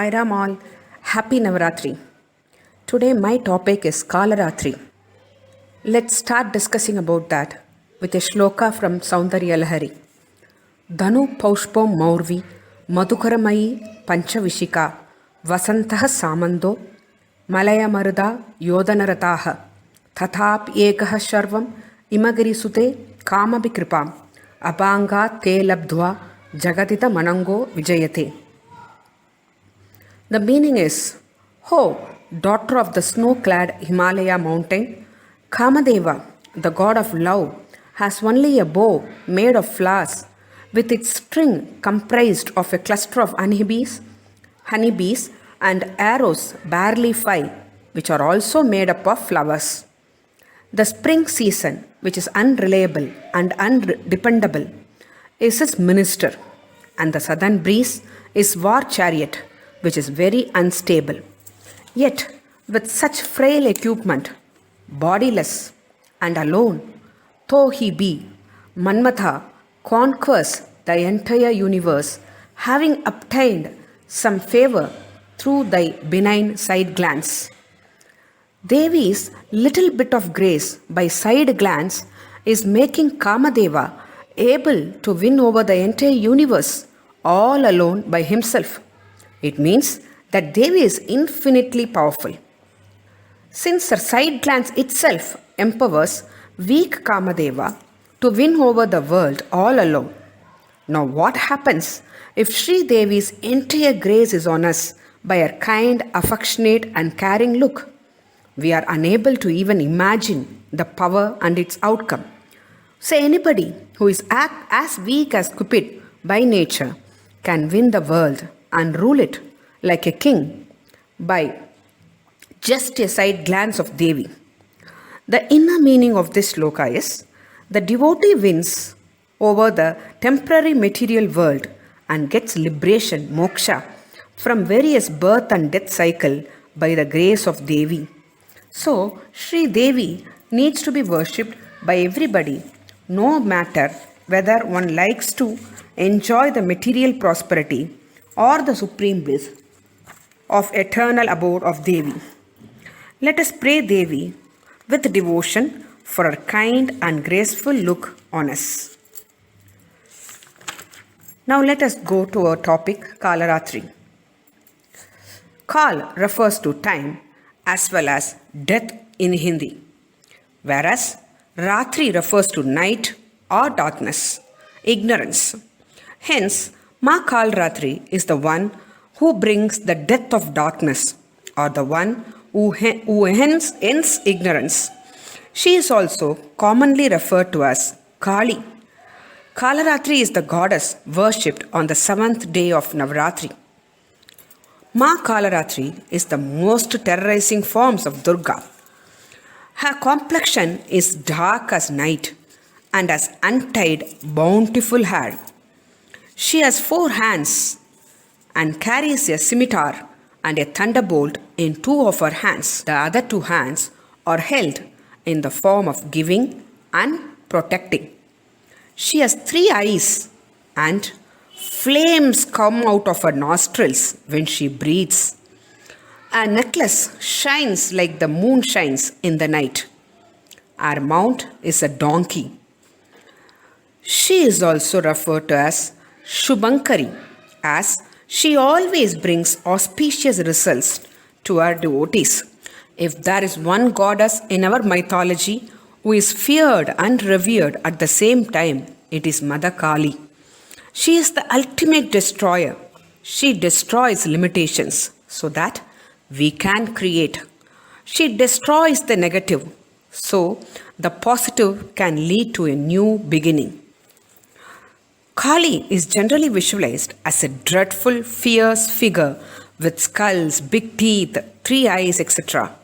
Hi Ram all, happy Navaratri. Today my topic is Kalratri. Let's start discussing about that with a shloka from Saundarya Lahari. Dhanu paushpam maurvi madhukaramayi panchavishika vasantah samando malaya maruda yodanarataha tathap ekah sharvam imagiri sute kamabhikripam abanga te labdhva jagatita manango vijayate. The meaning is, "Ho, daughter of the snow-clad Himalaya mountain, Kamadeva, the god of love, has only a bow made of flowers, with its string comprised of a cluster of honeybees and arrows barely 5, which are also made up of flowers. The spring season, which is unreliable and undependable, is his minister, and the southern breeze is war chariot, which is very unstable. Yet, with such frail equipment, bodiless and alone, though he be, Manmatha conquers the entire universe, having obtained some favor through thy benign side glance. Devi's little bit of grace by side glance is making Kamadeva able to win over the entire universe all alone by himself. It means that Devi is infinitely powerful. Since her side glance itself empowers weak Kamadeva to win over the world all alone. Now what happens if Sri Devi's entire grace is on us by her kind, affectionate and caring look? We are unable to even imagine the power and its outcome. Say anybody who is as weak as Cupid by nature can win the world and rule it like a king by just a side glance of Devi. The inner meaning of this sloka is, the devotee wins over the temporary material world and gets liberation, moksha, from various birth and death cycle by the grace of Devi. So, Sri Devi needs to be worshipped by everybody, no matter whether one likes to enjoy the material prosperity or the supreme bliss of eternal abode of Devi. Let us pray Devi with devotion for her kind and graceful look on us. Now let us go to our topic, Kalratri. Kal refers to time as well as death in Hindi, whereas Ratri refers to night or darkness, ignorance. Hence, Ma Kalratri is the one who brings the death of darkness, or the one who hence ends ignorance. She is also commonly referred to as Kali. Kalratri is the goddess worshipped on the 7th day of Navaratri. Ma Kalratri is the most terrorizing forms of Durga. Her complexion is dark as night and has untied, bountiful hair. She has 4 hands and carries a scimitar and a thunderbolt in 2 of her hands. The other 2 hands are held in the form of giving and protecting. She has 3 eyes and flames come out of her nostrils when she breathes. Her necklace shines like the moon shines in the night. Her mount is a donkey. She is also referred to as Shubhankari, as she always brings auspicious results to her devotees. If there is one goddess in our mythology who is feared and revered at the same time, it is Mother Kali. She is the ultimate destroyer. She destroys limitations so that we can create. She destroys the negative so the positive can lead to a new beginning. Kali is generally visualized as a dreadful, fierce figure with skulls, big teeth, 3 eyes, etc.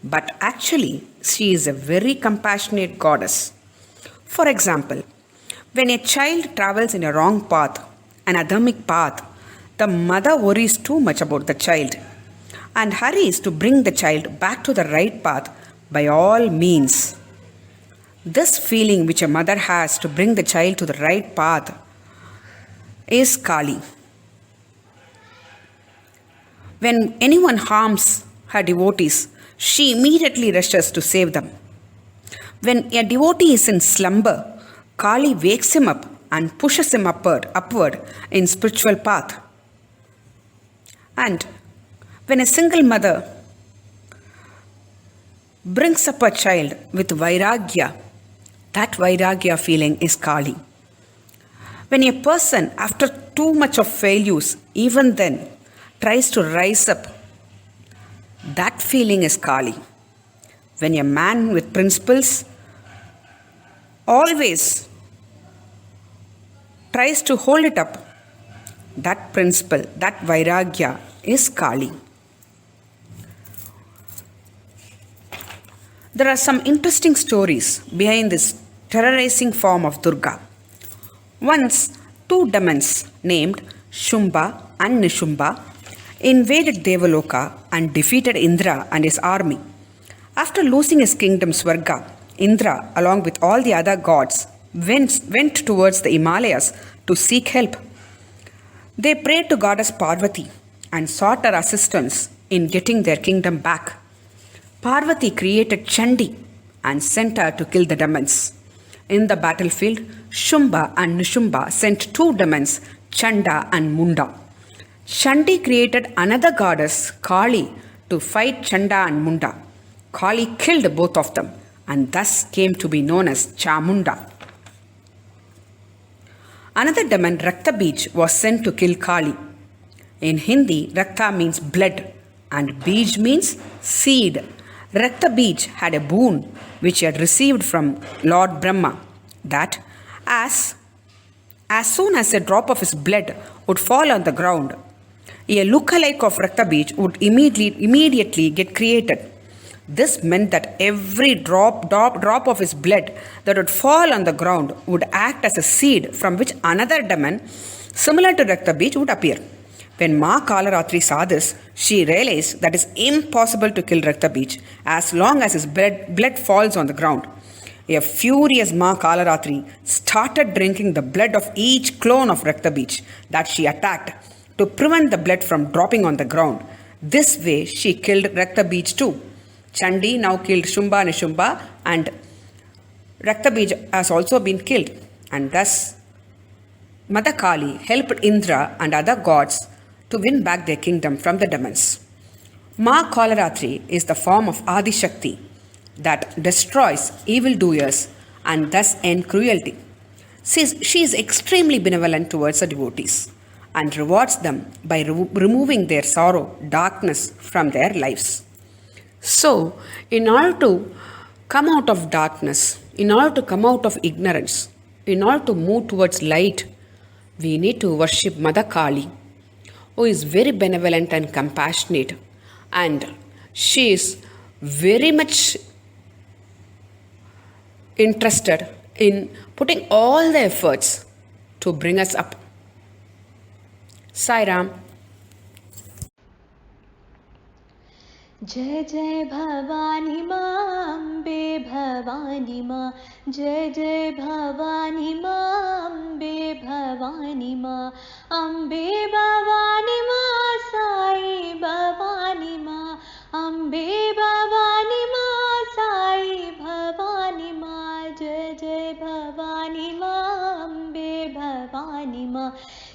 But actually, she is a very compassionate goddess. For example, when a child travels in a wrong path, an adamic path, the mother worries too much about the child and hurries to bring the child back to the right path by all means. This feeling which a mother has to bring the child to the right path is Kali. When anyone harms her devotees, she immediately rushes to save them. When a devotee is in slumber, Kali wakes him up and pushes him upward in spiritual path. And when a single mother brings up a child with vairagya, that vairagya feeling is Kali. When a person, after too much of failures, even then tries to rise up, that feeling is Kali. When a man with principles always tries to hold it up, that principle, that vairagya is Kali. There are some interesting stories behind this terrorizing form of Durga. Once, two demons named Shumba and Nishumba invaded Devaloka and defeated Indra and his army. After losing his kingdom Swarga, Indra, along with all the other gods, went towards the Himalayas to seek help. They prayed to goddess Parvati and sought her assistance in getting their kingdom back. Parvati created Chandi and sent her to kill the demons. In the battlefield, Shumba and Nishumba sent two demons, Chanda and Munda. Chandi created another goddess, Kali, to fight Chanda and Munda. Kali killed both of them and thus came to be known as Chamunda. Another demon, Raktabij, was sent to kill Kali. In Hindi, Rakta means blood and Bij means seed. Raktabij had a boon which he had received from Lord Brahma, that as soon as a drop of his blood would fall on the ground, a lookalike of Raktabij would immediately get created. This meant that every drop of his blood that would fall on the ground would act as a seed from which another demon similar to Raktabij would appear. When Ma Kalratri saw this, she realized that it is impossible to kill Raktabij as long as his blood falls on the ground. A furious Ma Kalratri started drinking the blood of each clone of Raktabij that she attacked to prevent the blood from dropping on the ground. This way, she killed Raktabij too. Chandi now killed Shumba Nishumba and Raktabij has also been killed. And thus, Mother Kali helped Indra and other gods to win back their kingdom from the demons. Ma Kalratri is the form of Adi Shakti that destroys evildoers and thus end cruelty. She is extremely benevolent towards her devotees and rewards them by removing their sorrow, darkness from their lives. So, in order to come out of darkness, in order to come out of ignorance, in order to move towards light, we need to worship Mother Kali, who is very benevolent and compassionate, and she is very much interested in putting all the efforts to bring us up. Sai Ram. जय जय भवानी माँ अम्बे भवानी माँ, जय जय भवानी माँ अम्बे भवानी माँ, अम्बे भवानी माँ साई भवानी माँ, अम्बे भवानी माँ साई भवानी माँ, जय जय भवानी माँ अम्बे भवानी माँ,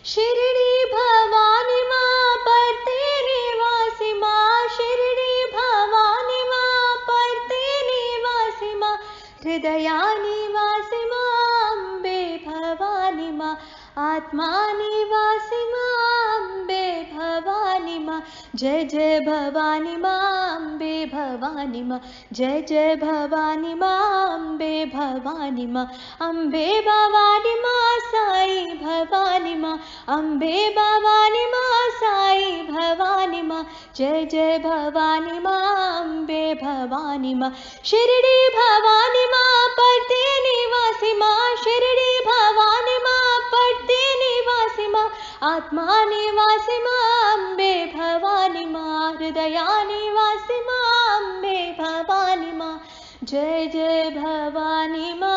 शिरडी भवानी माँ परते निवासी माँ, शिरडी भवानी माँ परते निवासी माँ, हृदया निवासी माँ अम्बे भवानी माँ, आत्मा निवासी माँ अम्बे भवानी माँ, जय जय भवानी माँ अम्बे भवानी माँ, जय जय भवानी माँ अम्बे भवानी माँ, अम्बे भवानी माँ साई भवानी माँ, अम्बे भवानी माँ साई भवानी माँ, जय जय भवानी माँ अम्बे भवानी माँ, शिरडी भवानी माँ परते निवासी माँ, शिरडी भवानी माँ परते निवासी माँ, आत्मा निवासी माँ अम्बे भवानी माँ, हृदया निवासी माँ अम्बे भवानी माँ, जय जय भवानी माँ